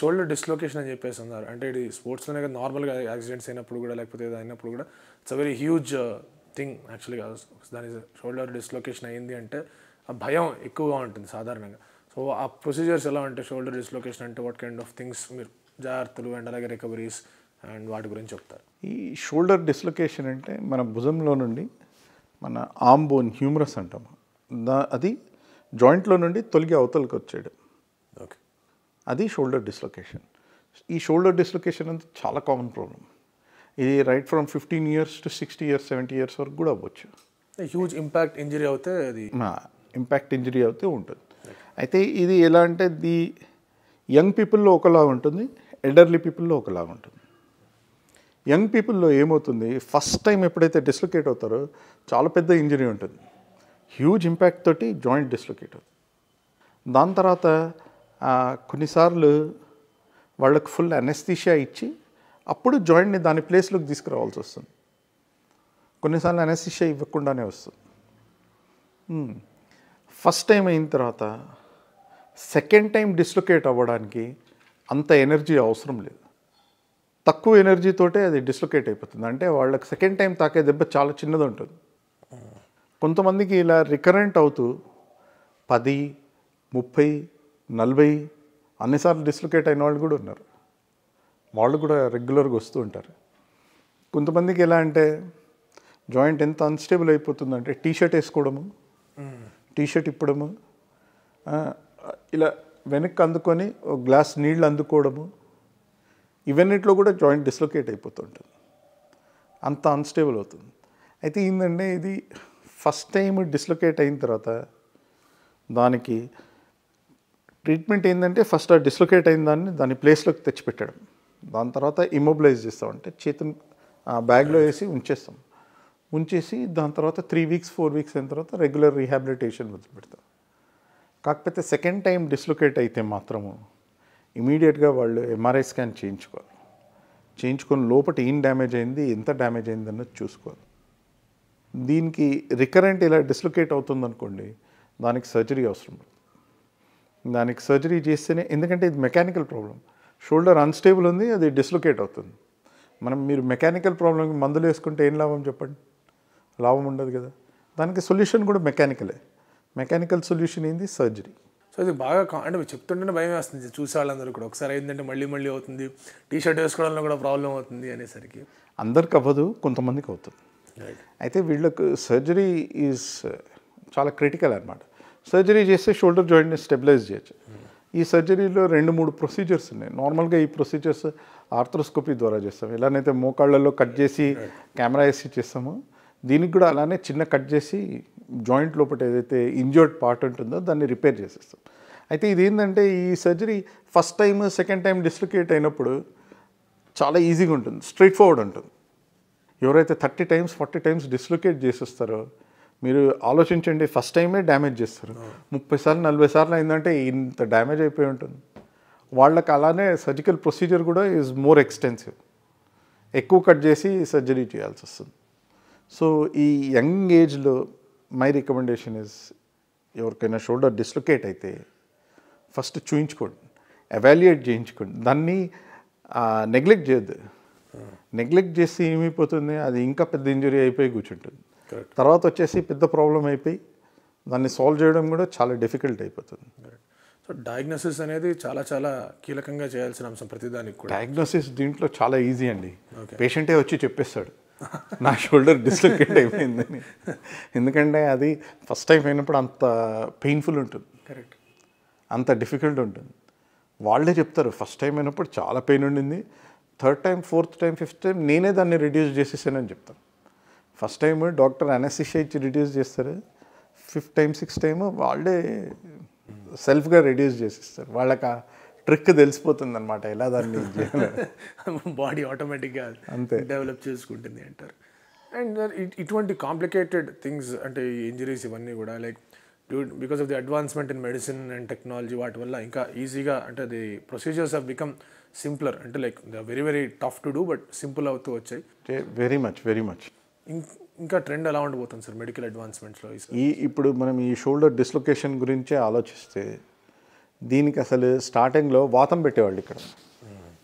Shoulder dislocation అని చెప్పేసి అన్నారు. అంటే ఇది స్పోర్ట్స్లోనే కదా, నార్మల్గా యాక్సిడెంట్స్ అయినప్పుడు కూడా లేకపోతే ఇది అయినప్పుడు కూడా it's a very huge thing యాక్చువల్గా. దాని షోల్డర్ డిస్లొకేషన్ అయింది అంటే ఆ భయం ఎక్కువగా ఉంటుంది సాధారణంగా. సో ఆ ప్రొసీజర్స్ ఎలా ఉంటాయి షోల్డర్ డిస్లొకేషన్ అంటే? వాట్ కైండ్ ఆఫ్ థింగ్స్ మీరు జాగ్రత్తలు అండ్ అలాగే రికవరీస్ అండ్ వాటి గురించి చెప్తారు? ఈ షోల్డర్ డిస్లొకేషన్ అంటే మన భుజంలో నుండి మన ఆర్మ్ బోన్ హ్యూమరస్ అంటాము, అది జాయింట్లో నుండి తొలగి అవతలకి వచ్చేయడం, ఓకే, అది షోల్డర్ డిస్లొకేషన్. ఈ షోల్డర్ డిస్లొకేషన్ అంతా చాలా కామన్ ప్రాబ్లం. ఇది right from 15 years to 60 years 70 years వరకు కూడా అవ్వచ్చు. హ్యూజ్ ఇంపాక్ట్ ఇంజరీ అవుతే అది ఇంపాక్ట్ ఇంజరీ అవుతే ఉంటుంది. అయితే ఇది ఎలా అంటే యంగ్ పీపుల్లో ఒకలా ఉంటుంది, ఎల్డర్లీ పీపుల్లో ఒకలా ఉంటుంది. యంగ్ పీపుల్లో ఏమవుతుంది, ఫస్ట్ టైం ఎప్పుడైతే డిస్లొకేట్ అవుతారో చాలా పెద్ద ఇంజరీ ఉంటుంది, హ్యూజ్ ఇంపాక్ట్ తోటి జాయింట్ డిస్లొకేట్ అవుతుంది. దాని తర్వాత కొన్నిసార్లు వాళ్ళకు ఫుల్ అనెస్థీషియా ఇచ్చి అప్పుడు జాయింట్ని దాని ప్లేస్లోకి తీసుకురావాల్సి వస్తుంది. కొన్నిసార్లు అనెస్థీషియా ఇవ్వకుండానే వస్తుంది. ఫస్ట్ టైం అయిన తర్వాత సెకండ్ టైం డిస్లొకేట్ అవ్వడానికి అంత ఎనర్జీ అవసరం లేదు, తక్కువ ఎనర్జీతోటే అది డిస్లొకేట్ అయిపోతుంది. అంటే వాళ్ళకి సెకండ్ టైం తాకే దెబ్బ చాలా చిన్నది ఉంటుంది. కొంతమందికి ఇలా రికరెంట్ అవుతూ 10, 30, 40 అన్నిసార్లు డిస్లొకేట్ అయిన వాళ్ళు కూడా ఉన్నారు. వాళ్ళు కూడా రెగ్యులర్గా వస్తూ ఉంటారు. కొంతమందికి ఎలా అంటే జాయింట్ ఎంత అన్స్టేబుల్ అయిపోతుందంటే టీషర్ట్ వేసుకోవడము, టీషర్ట్ ఇప్పడము, ఇలా వెనక్కి అందుకొని ఒక గ్లాస్ నీళ్ళు అందుకోవడము, ఇవన్నిట్లో కూడా జాయింట్ డిస్లొకేట్ అయిపోతుంటుంది, అంత అన్స్టేబుల్ అవుతుంది. అయితే ఏంటంటే ఇది ఫస్ట్ టైం డిస్లొకేట్ అయిన తర్వాత దానికి ట్రీట్మెంట్ ఏంటంటే ఫస్ట్ ఆ డిస్లొకేట్ అయిన దాన్ని ప్లేస్లోకి తెచ్చిపెట్టడం, దాని తర్వాత ఇమ్మొబిలైజ్ చేస్తామంటే చేతిని బ్యాగ్లో వేసి ఉంచేసి దాని తర్వాత 3 weeks 4 weeks అయిన తర్వాత రెగ్యులర్ రీహాబిలిటేషన్ వదిలిపెడతాం. కాకపోతే సెకండ్ టైం డిస్లొకేట్ అయితే మాత్రము ఇమీడియట్గా వాళ్ళు ఎంఆర్ఐ స్కాన్ చేయించుకొని లోపల ఏం డ్యామేజ్ అయింది, ఎంత డ్యామేజ్ అయింది అన్నది చూసుకోవాలి. దీనికి రికరెంట్ ఇలా డిస్లొకేట్ అవుతుందనుకోండి, దానికి సర్జరీ అవసరం. దానికి సర్జరీ చేస్తేనే, ఎందుకంటే ఇది మెకానికల్ ప్రాబ్లం, షోల్డర్ అన్స్టేబుల్ ఉంది, అది డిస్లొకేట్ అవుతుంది. మీరు మెకానికల్ ప్రాబ్లంకి మందులు వేసుకుంటే ఏం లాభం చెప్పండి? లాభం ఉండదు కదా. దానికి సొల్యూషన్ కూడా మెకానికల్ సొల్యూషన్ ఏంది? సర్జరీ. సో ఇది బాగా అంటే మీరు చెప్తుంటేనే భయం వేస్తుంది చూసే వాళ్ళందరూ కూడా. ఒకసారి ఏంటంటే మళ్ళీ అవుతుంది, టీషర్ట్ వేసుకోవడంలో కూడా ప్రాబ్లం అవుతుంది అనేసరికి అందరికి అవ్వదు, కొంతమందికి అవుతుంది. అయితే వీళ్ళకు సర్జరీ ఈజ్ చాలా క్రిటికల్ అనమాట. సర్జరీ చేస్తే షోల్డర్ జాయింట్ని స్టెబిలైజ్ చేయొచ్చు. ఈ సర్జరీలో 2-3 ప్రొసీజర్స్ ఉన్నాయి. నార్మల్గా ఈ ప్రొసీజర్స్ ఆర్థ్రోస్కోపీ ద్వారా చేస్తాం. ఎలానైతే మోకాళ్ళల్లో కట్ చేసి కెమెరా వేసి చేస్తామో, దీనికి కూడా అలానే చిన్న కట్ చేసి జాయింట్ లోపల ఏదైతే ఇంజర్డ్ పార్ట్ ఉంటుందో దాన్ని రిపేర్ చేసేస్తాం. అయితే ఇదేంటంటే ఈ surgery first time second time dislocate అయినప్పుడు చాలా ఈజీగా ఉంటుంది, స్ట్రైట్ ఫార్వర్డ్ ఉంటుంది. ఎవరైతే 30 times 40 times డిస్లొకేట్ చేసేస్తారో మీరు ఆలోచించండి, ఫస్ట్ టైమే డ్యామేజ్ చేస్తారు. 30 సార్లు 40 సార్లు అయిందంటే ఇంత డ్యామేజ్ అయిపోయి ఉంటుంది. వాళ్ళకి అలానే సర్జికల్ ప్రొసీజర్ కూడా ఈజ్ మోర్ ఎక్స్టెన్సివ్, ఎక్కువ కట్ చేసి సర్జరీ చేయాల్సి వస్తుంది. సో ఈ యంగ్ ఏజ్లో మై రికమెండేషన్ ఇస్, ఎవరికైనా షోల్డర్ డిస్లొకేట్ అయితే ఫస్ట్ చూయించుకోండి, ఎవాల్యుయేట్ చేయించుకోండి, దాన్ని నెగ్లెక్ట్ చేయొద్దు. నెగ్లెక్ట్ చేసి ఏమైపోతుంది, అది ఇంకా పెద్ద ఇంజరీ అయిపోయి కూర్చుంటుంది. తర్వాత వచ్చేసి పెద్ద ప్రాబ్లం అయిపోయి దాన్ని సాల్వ్ చేయడం కూడా చాలా డిఫికల్ట్ అయిపోతుంది. సో డయాగ్నోసిస్ అనేది చాలా చాలా కీలకంగా చేయాల్సిన అంశం ప్రతిదానికి కూడా. డయాగ్నోసిస్ దీంట్లో చాలా ఈజీ అండి. పేషెంటే వచ్చి చెప్పేస్తాడు నా షోల్డర్ డిస్లొకేట్ అయిపోయిందని. ఎందుకంటే అది ఫస్ట్ టైం అయినప్పుడు అంత పెయిన్ఫుల్ ఉంటుంది, కరెక్ట్, అంత డిఫికల్ట్ ఉంటుంది. వాళ్ళే చెప్తారు ఫస్ట్ టైం అయినప్పుడు చాలా పెయిన్ ఉండింది, third time 4th time 5th time నేనే దాన్ని రిడ్యూస్ చేసేసానని చెప్తాను. ఫస్ట్ టైం డాక్టర్ అనెస్థీషియా ఇచ్చి రిడ్యూస్ చేస్తారు, 5th time 6th time వాళ్ళే సెల్ఫ్గా రిడ్యూస్ చేసేస్తారు. వాళ్ళకి ఆ ట్రిక్ తెలిసిపోతుంది అనమాట, ఎలా దాన్ని బాడీ ఆటోమేటిక్గా అంతే డెవలప్ చేసుకుంటుంది అంటారు. అండ్ ఇటువంటి కాంప్లికేటెడ్ థింగ్స్ అంటే ఇంజరీస్ ఇవన్నీ కూడా like because of the advancement in medicine and technology, వాటి వల్ల ఇంకా ఈజీగా అంటే the procedures have become simpler. అంటే like they are very very tough to do, but simple అవుతూ వచ్చాయి. Very much. ఇంకా ట్రెండ్ ఎలా ఉండబోతుంది సార్ మెడికల్ అడ్వాన్స్మెంట్స్లో? ఇప్పుడు మనం ఈ షోల్డర్ డిస్లొకేషన్ గురించే ఆలోచిస్తే దీనికి అసలు స్టార్టింగ్లో వాతం పెట్టేవాళ్ళు ఇక్కడ,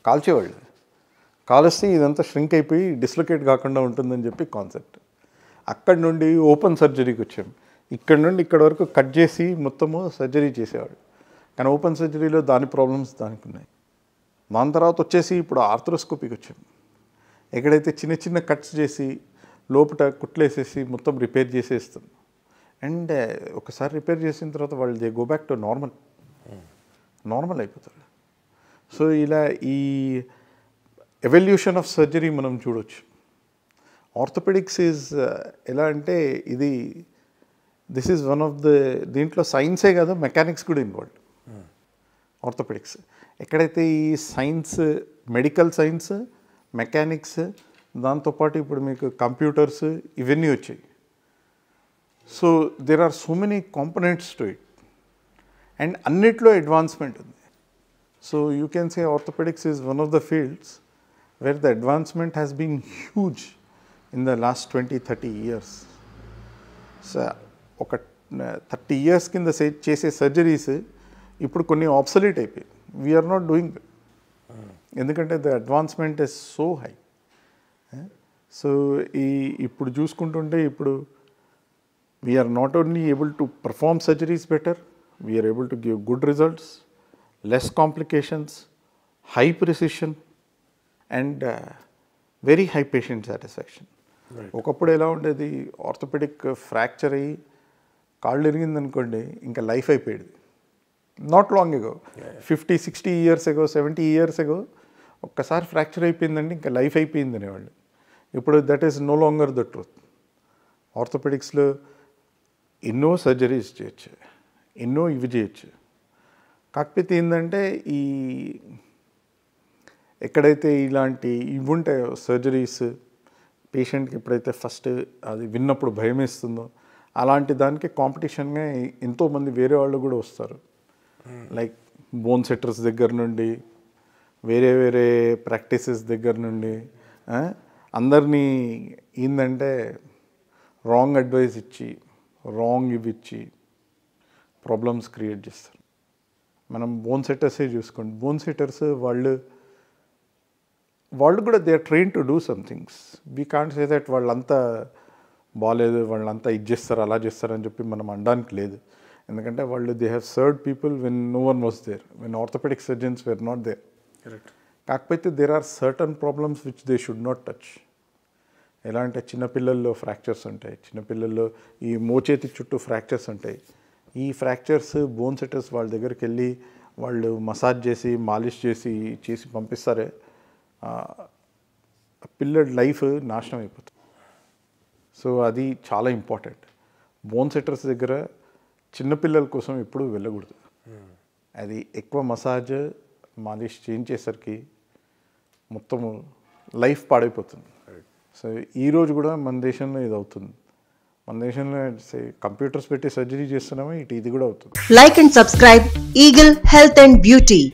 కాల్చేవాళ్ళు. కాలుస్తే ఇదంతా ష్రింక్ అయిపోయి డిస్లొకేట్ కాకుండా ఉంటుందని చెప్పి కాన్సెప్ట్. అక్కడి నుండి ఓపెన్ సర్జరీకి వచ్చాం. ఇక్కడ నుండి ఇక్కడ వరకు కట్ చేసి మొత్తము సర్జరీ చేసేవాడు. కానీ ఓపెన్ సర్జరీలో దాని ప్రాబ్లమ్స్ దానికి ఉన్నాయి. దాని తర్వాత వచ్చేసి ఇప్పుడు ఆర్థ్రోస్కోపీకి వచ్చాం. ఎక్కడైతే చిన్న చిన్న కట్స్ చేసి లోపల కుట్లేసేసి మొత్తం రిపేర్ చేసేస్తాం. అండ్ ఒకసారి రిపేర్ చేసిన తర్వాత వాళ్ళు they go back to normal అయిపోతారు. సో ఇలా ఈ ఎవల్యూషన్ ఆఫ్ సర్జరీ మనం చూడవచ్చు. ఆర్థోపెడిక్స్ ఈజ్ ఎలా అంటే దిస్ ఈజ్ వన్ ఆఫ్ దీంట్లో సైన్సే కాదు, మెకానిక్స్ కూడా ఇన్వాల్వ్డ్. ఆర్థోపెడిక్స్ ఎక్కడైతే ఈ సైన్స్, మెడికల్ సైన్స్, మెకానిక్స్, దాంతోపాటు ఇప్పుడు మీకు కంప్యూటర్స్ ఇవన్నీ వచ్చాయి. So there are so many components to it and అన్నిట్లో అడ్వాన్స్మెంట్ ఉంది. So you can say orthopaedics is one of the fields where the advancement has been huge in the last 20-30 years. So ఒక 30 years కింద చేసే surgeries ఇప్పుడు కొన్ని obsolete అయిపోయాయి. We're not doing that ఎందుకంటే the advancement is so high. So ఇప్పుడు చూసుకుంటుంటే ఇప్పుడు we're not only able to perform surgeries better, we're able to give good results, less complications, high precision and very high patient satisfaction. ఒకప్పుడు ఎలా ఉండేది, orthopaedic fracture అయ్యి కాళ్ళు ఇరిగిందనుకోండి ఇంకా life అయిపోయేది. Not long ago, 50-60 years ago, 70 years ago ఒక్కసారి fracture అయిపోయిందండి ఇంకా లైఫ్ అయిపోయింది అనేవాళ్ళు. ఇప్పుడు that is no longer the truth. ఆర్థోపెడిక్స్లో ఎన్నో సర్జరీస్ చేయొచ్చు, ఎన్నో ఇవి చేయొచ్చు. కాకపోతే ఏంటంటే ఎక్కడైతే ఇలాంటి ఇవి ఉంటాయో సర్జరీస్, పేషెంట్కి ఎప్పుడైతే ఫస్ట్ అది విన్నప్పుడు భయం వేస్తుందో అలాంటి దానికి కాంపిటీషన్గా ఎంతోమంది వేరే వాళ్ళు కూడా వస్తారు. లైక్ బోన్ సెట్టర్స్ దగ్గర నుండి, వేరే వేరే ప్రాక్టీసెస్ దగ్గర నుండి అందరినీ ఏంటంటే రాంగ్ అడ్వైస్ ఇచ్చి, రాంగ్ ఇవి ఇచ్చి ప్రాబ్లమ్స్ క్రియేట్ చేస్తారు. మనం బోన్ సెట్టర్సే చూసుకోండి. బోన్ సెట్టర్స్ వాళ్ళు కూడా they are train to do some things. We can't say that వాళ్ళంతా బాగాలేదు, వాళ్ళంతా ఇది చేస్తారు అలా చేస్తారని చెప్పి మనం అనడానికి లేదు. ఎందుకంటే వాళ్ళు they have served people when no one was there, when orthopaedic surgeons were not there. కాకపోతే there are certain problems which they should not touch. ఎలా అంటే చిన్నపిల్లల్లో ఫ్రాక్చర్స్ ఉంటాయి, చిన్నపిల్లల్లో ఈ మోచేతి చుట్టూ ఫ్రాక్చర్స్ ఉంటాయి. ఈ ఫ్రాక్చర్స్ బోన్ సెట్టర్స్ వాళ్ళ దగ్గరికి వెళ్ళి వాళ్ళు మసాజ్ చేసి, మాలిష్ చేసి పంపిస్తారే, పిల్లడి లైఫ్ నాశనం అయిపోతుంది. సో అది చాలా ఇంపార్టెంట్. బోన్ సెట్టర్స్ దగ్గర చిన్నపిల్లల కోసం ఎప్పుడూ వెళ్ళకూడదు. అది ఎక్కువ మసాజ్, మాలిష్ చేయించేసరికి మొత్తము లైఫ్ పాడైపోతుంది. సో ఈరోజు కూడా మన దేశంలో ఇది అవుతుంది. మన దేశంలో కంప్యూటర్స్ పెట్టి సర్జరీ చేస్తున్నామో ఇది కూడా అవుతుంది. Like and subscribe Eagle Health and Beauty.